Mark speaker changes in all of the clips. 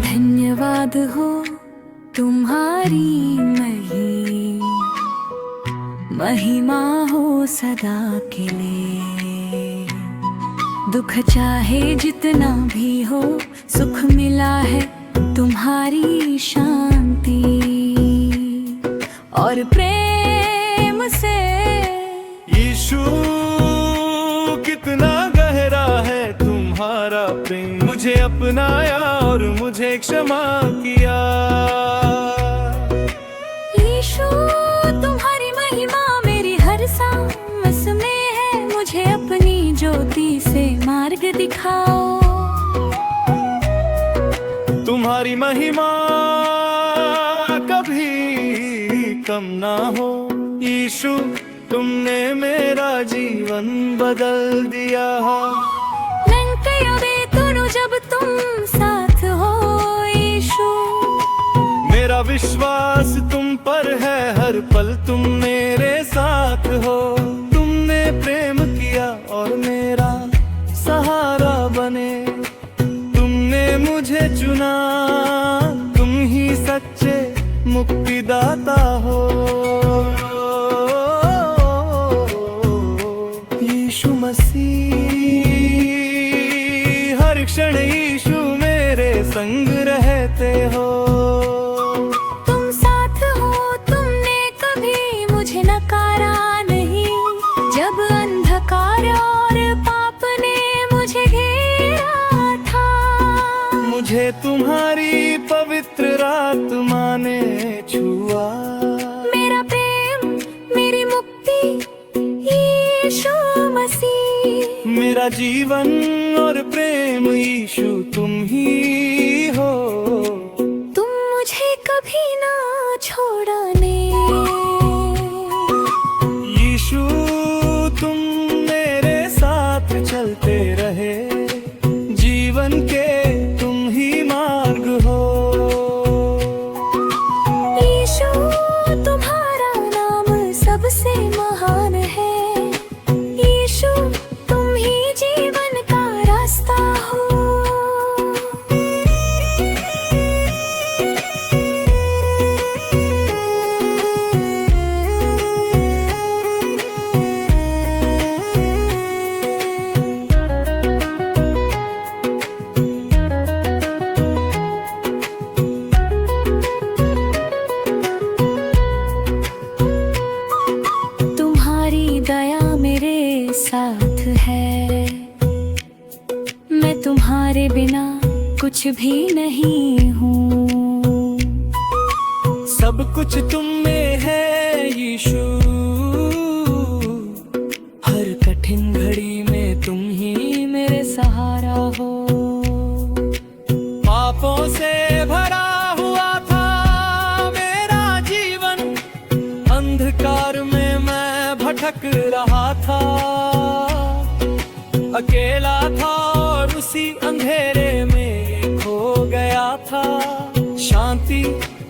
Speaker 1: धन्यवाद हो तुम्हारी महिमा हो सदा के लिए। दुख चाहे जितना भी हो, सुख मिला है तुम्हारी शांति और प्रेम से।
Speaker 2: यीशु कितना गहरा है तुम्हारा प्रेम, मुझे अपनाया और मुझे क्षमा किया।
Speaker 1: यीशु तुम्हारी महिमा मेरी हर सांस में है, मुझे अपनी ज्योति से मार्ग दिखाओ।
Speaker 2: तुम्हारी महिमा कभी कम ना हो। यीशु तुमने मेरा जीवन बदल दिया।
Speaker 1: जब तुम साथ हो यीशु,
Speaker 2: मेरा विश्वास तुम पर है, हर पल तुम मेरे साथ हो। तुमने प्रेम किया और मेरा सहारा बने, तुमने मुझे चुना, तुम ही सच्चे मुक्तिदाता हो। यीशु मसीह हर क्षण यीशु मेरे संग रहते हो।
Speaker 1: तुम साथ हो, तुमने कभी मुझे नकारा नहीं, जब अंधकार और पाप ने मुझे घेरा था।
Speaker 2: मुझे तुम्हारी पवित्र आत्मा ने छुआ।
Speaker 1: मेरा प्रेम, मेरी मुक्ति यीशु मसीह।
Speaker 2: मेरा जीवन और प्रेम यीशु तुम ही हो।
Speaker 1: तुम मुझे कभी ना छोड़ने।
Speaker 2: यीशु तुम मेरे साथ चलते रहे, जीवन के तुम ही मार्ग हो।
Speaker 1: यीशु तुम्हारा नाम सबसे महान है, यीशु तुम ही जीवन का रास्ता हो। तुम्हारी दया मेरे साथ है, मैं तुम्हारे बिना कुछ भी नहीं हूँ।
Speaker 2: सब कुछ तुम में है यीशु, हर कठिन घड़ी में तुम ही मेरे सहारा हो। पापों से भरा हुआ था मेरा जीवन, अंधकार में मैं भटक रहा था। अकेला था और उसी अंधेरे में खो गया था। शांति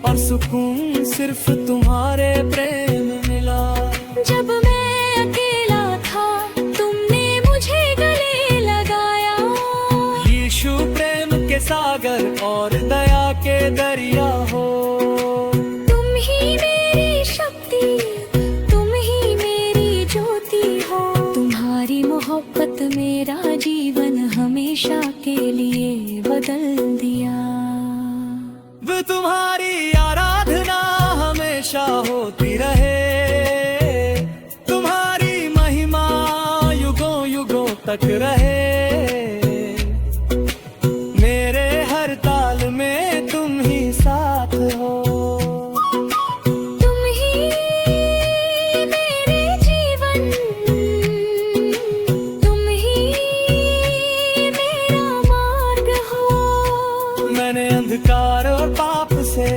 Speaker 2: और सुकून सिर्फ तुम्हारे प्रेम मिला।
Speaker 1: जब मैं अकेला था, तुमने मुझे गले लगाया।
Speaker 2: यीशु प्रेम के सागर और दया के दरिया हो।
Speaker 1: तुम ही मेरी शक्ति, तुम ही मेरी ज्योति हो। तुम्हारी मोहब्बत मेरा जीवन हमेशा के लिए बदल दिया।
Speaker 2: वो तुम्हारी आराधना हमेशा होती रहे, तुम्हारी महिमा युगों युगों तक रहे। मेरे हर ताल में तुम ही साथ हो।
Speaker 1: तुम ही मेरे जीवन, तुम ही मेरा मार्ग हो।
Speaker 2: मैंने अंधकार और पाप से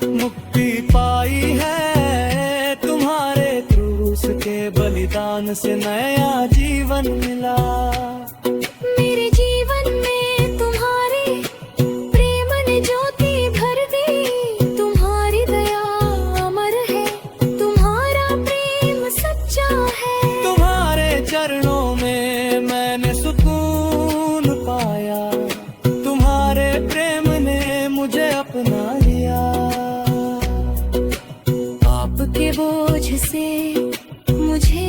Speaker 2: मुक्ति पाई है, तुम्हारे क्रूस के बलिदान ज्ञान से नया जीवन मिला।
Speaker 1: मेरे जीवन में तुम्हारे प्रेम ने ज्योति भर दी। तुम्हारी दया अमर है, तुम्हारा प्रेम सच्चा है।
Speaker 2: तुम्हारे चरणों में मैंने सुकून पाया, तुम्हारे प्रेम ने मुझे अपना लिया।
Speaker 1: आपके बोझ से मुझे